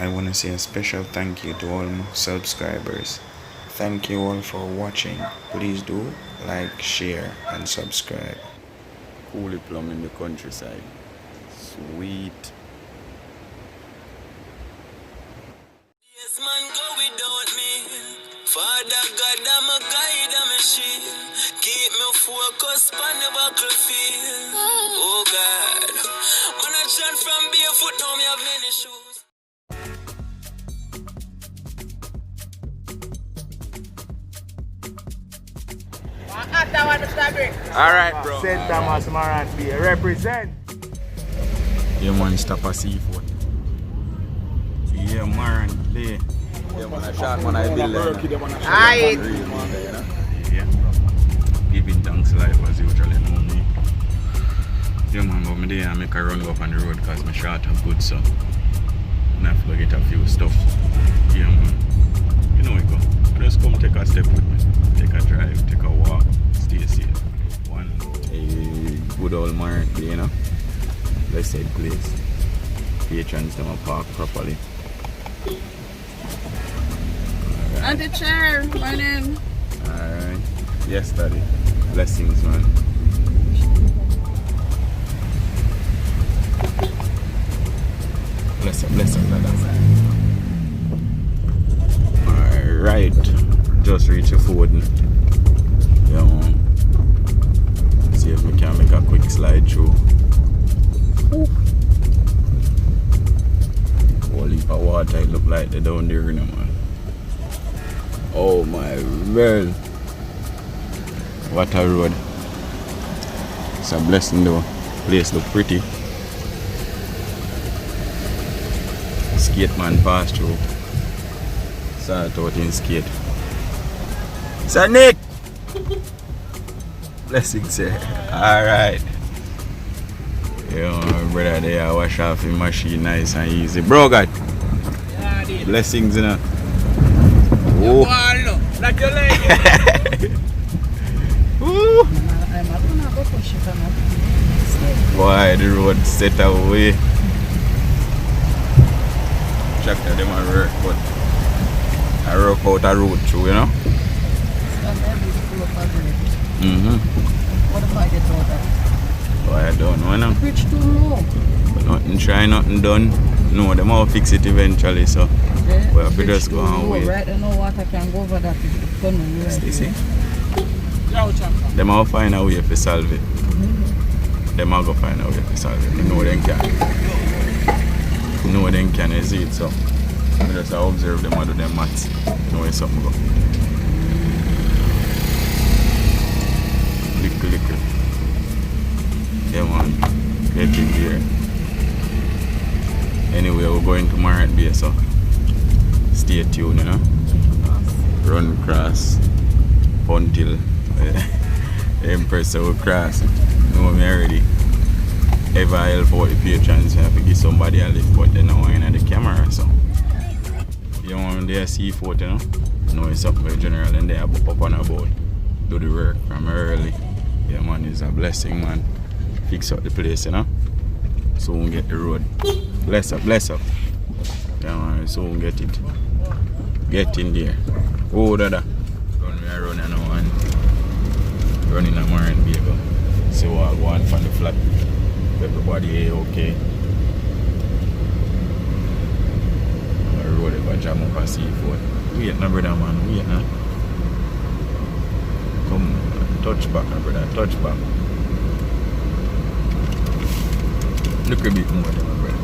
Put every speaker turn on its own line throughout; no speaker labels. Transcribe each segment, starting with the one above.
I want to say a special thank you to all my subscribers. Thank you all for watching. Please do like, share, and subscribe. Coolie plum in the countryside. Sweet.
Yes, man, go without me. Father God, I'm a guide, I'm a shield. Keep me focused on the battlefield. Oh God, when I chant from barefoot, now me have many shoes.
Alright, bro.
St. Thomas Morant Bay represent.
Yeah, man, stop a seafood. Yeah, Morant Bay.
Yeah, man, I shot, man, I build there.
Aye.
Yeah. Giving thanks life as usual, you know me. Yeah, man, but me there I make a run up on the road because my shot are good, so I have to get a few stuff. Yeah, man. You know we go. Just come take a step with me. Take a drive, take a walk, stay safe. One. Hey, good old Morant Bay, you know. Blessed place. Patrons them park properly.
And the chair, my name.
Alright. Yes, Daddy. Blessings, man. Bless up, Dada. Alright. Just reach a food. Yeah, man. See if we can make a quick slide through. Whole heap of water, it look like they're down there, you know, man. Oh my word. What a road. It's a blessing though. Place look pretty. Skate man pass through. Start out in skate. Scenic! Blessings, sir. Alright. Yeah, my brother there wash off his machine nice and easy. Bro, God. Blessings, you know. Oh.
Like your leg.
Woo. Boy, the road set away. Tractor them a work, but I work out a road through, you know.
What if I get all that?
Boy, I don't know, you know.
Bridge too low.
But nothing try, nothing done. No, them all fix it eventually, so
Yeah,
we have to just go and wait.
Right, I know water can go over that.
You see? Them all find a way to solve it. Them all go find a way to solve it. You know them can. You know them can, you see it, so I just observe them and do them maths. You know where something go. Little. Yeah, man. Get in there. Anyway, we're going to Morant Bay, so stay tuned, you know. Run cross until the Empress will cross. Know me already. Ever help out the patrons, you have to give somebody a lift, but they know I'm in the camera, so you want to see seafood, you know. Know it's up with general and they are up on a boat. Do the work from early. Yeah, man, it's a blessing, man. Fix up the place, you know. Soon get the road. Bless up. Yeah, man, soon get it. Get in there. Oh, Dada. Run me around now, man. Running a Morant Bay, go. See what I go on from the flat. Everybody okay. I road over Jamaica seafood. Wait, no, brother, man. Wait, no. Come, touch back, my brother. Touch back. Look a bit more than my brother.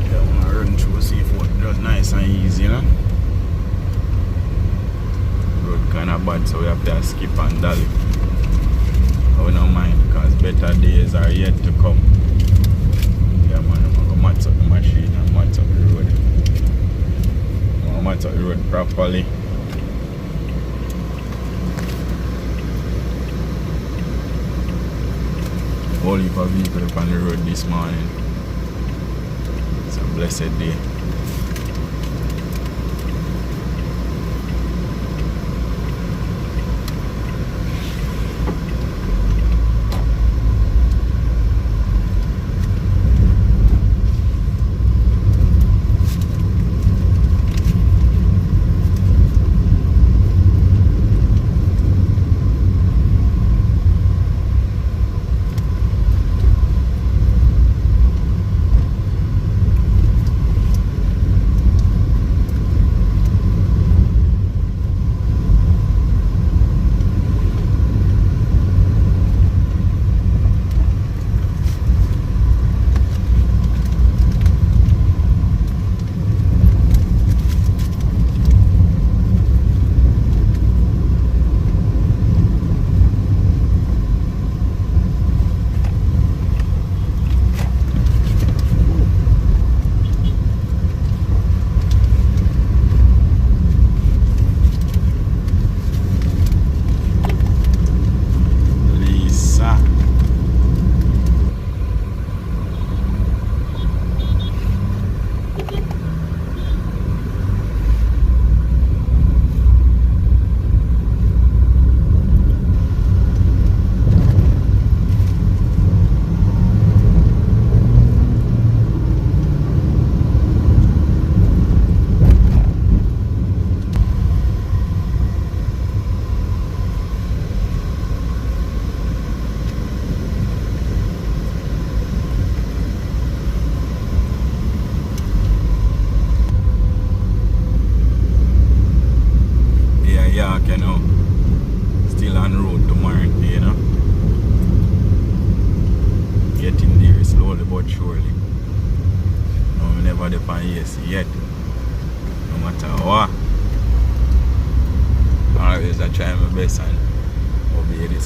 Yeah, I want to run through seafood. Just nice and easy, you know. Road kind of bad, so we have to skip and dolly. I don't mind because better days are yet to come. Yeah, man, I'm going to match up the machine and match up the road. I'm going to match up the road properly. Whole heap of vehicles on the road this morning. It's a blessed day.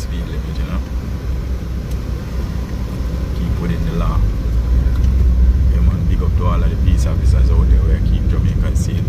speed limit, you know. Keep within the law. Yeah, man, big up to all of the peace officers out there where keep Jamaica safe.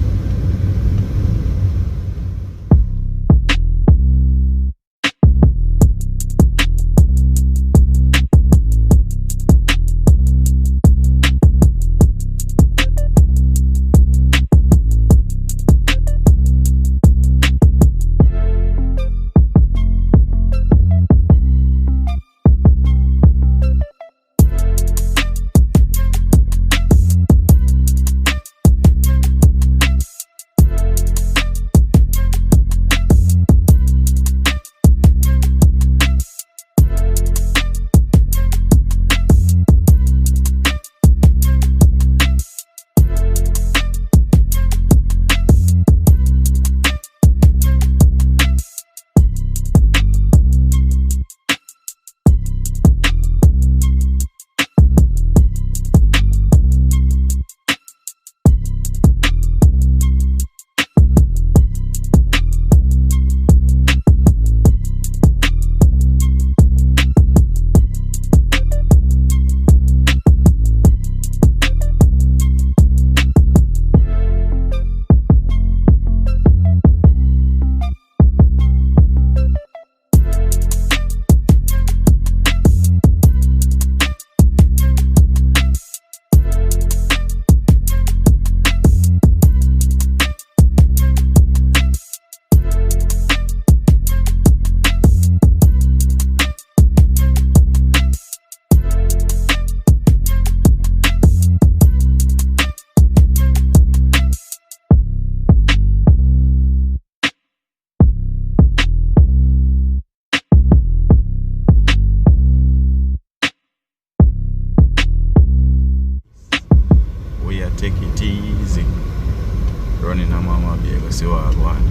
Take it easy. Running a mama be able to see what I want.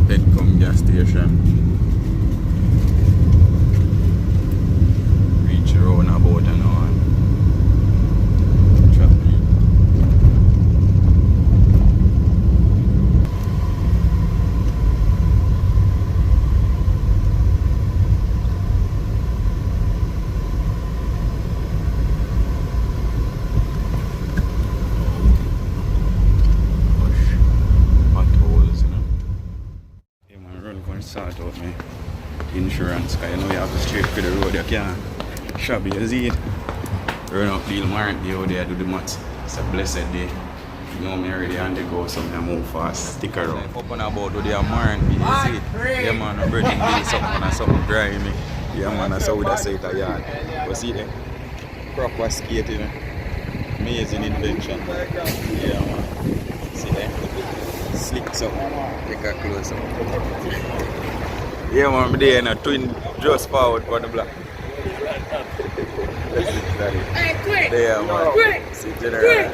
Petcom gas station. Reach around about an hour. Traffic. Sort out my insurance, because you know you have to straight for the road, you can't shabby, you see it. Run up deal morant day out there, do the maths. It's a blessed day. You know me already on the go, so I move fast, stick around. Up and about with the morant, you see it. Yeah man, I'm breaking deal something and something dry me. Yeah man, that's how we say it a yard. But see there, proper skating, amazing invention. Yeah man, see there. Slick so, take a close up. Yeah man, I'm there in a twin just forward for the block.
Hey, quick!
There man,
Quick!
see general. Yeah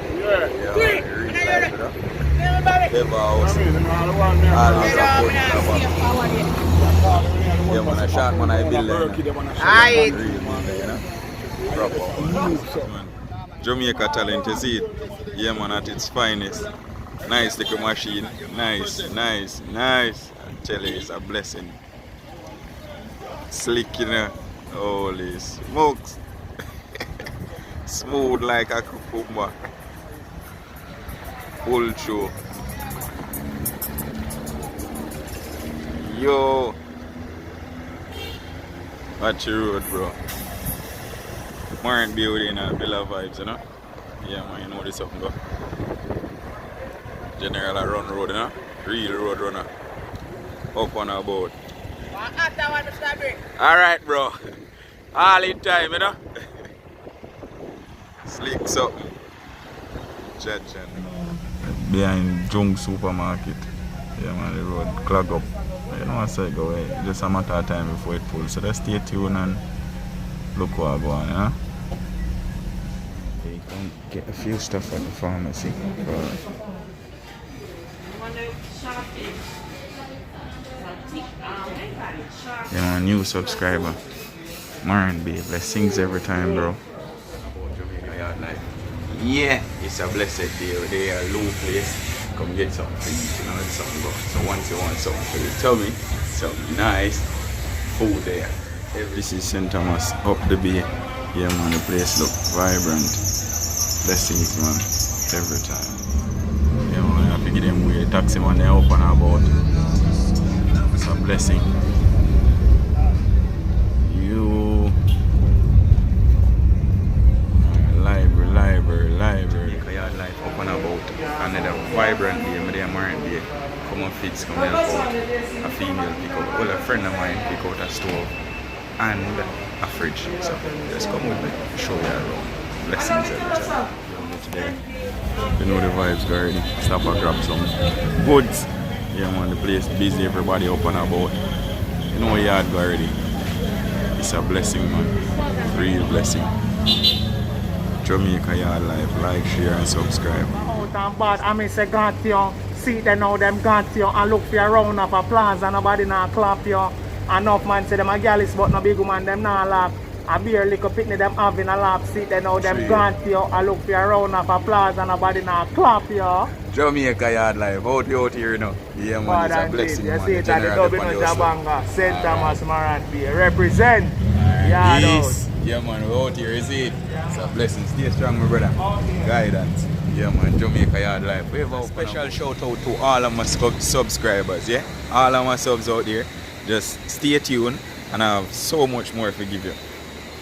man, reach like that. Never house. Always yeah man, a shot man I build there. Aye! Proper. Jamaica talent, you see it? Yeah man, at its finest. Nice little machine, nice. I tell you, it's a blessing. Slick, you know. Holy smokes. Smooth like a cucumber. Full show. Yo. Watch the road, bro. Morant building and Villa vibes, you know. Yeah man, you know this something go. General a run road, you know? Real road runner. Up on a boat. Alright, bro. All in time, you know? Slick something. Judging. Behind Jung Supermarket. Yeah, man, the road clog up. You know what I say, go away. Just a matter of time before it pulls. So just stay tuned and look what I go on, you know? You can get a few stuff at the pharmacy. You know, a new subscriber. Morant babe, blessings every time, bro. Yeah, it's a blessed day. They are low place. come get something for you, you know, there's something good. So once you want something for you, tell me, something nice, food there. This is St. Thomas, up the bay. Yeah man, the place look vibrant. Blessings man, every time. Yeah man, I have to give them way. Taxi man, they up and about. It's a blessing. You... Library. Yard life up and about. Another vibrant day, my day morant day. Come and fix, come help out. A female pick up, well a friend of mine pick out a stove and a fridge. So just come with me, show you around. Blessings every time. Today, you know the vibes already. Stop and grab some goods. Yeah man, the place busy, everybody up and about. You know yard already. It's a blessing man. Real blessing. Jamaica Yard Life, like, share and subscribe.
Out and bad, I mean say got you. See them now, them got you and look for your round of applause and nobody not clap you. Enough man say them a gallus but no big woman them not laugh. A beer little picnic them having a laugh. See them now, them got you and look for your round of applause and nobody not clap you.
Jamaica Yard Life, out here you know. Yeah man, it's a blessing
you
man.
see it at the Dublin Jabanga, St. Thomas Morant Bay. Represent. Yard out.
Yeah man, we're out here, you see it? It's a blessing. Stay strong my brother. Guidance. Yeah man, Jamaica Yard Life. We have a special shout out to all of my subscribers, yeah? All of my subs out there. Just stay tuned and I have so much more to give you.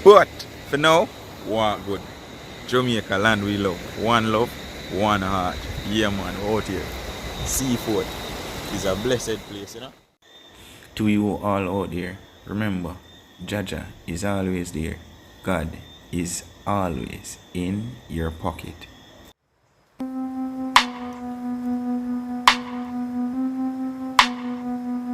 But for now, one good. Jamaica land we love. One love, one heart. Yeah man, we're out here. Seafood is a blessed place, you know? To you all out there, remember, Jaja is always there. God is always in your pocket.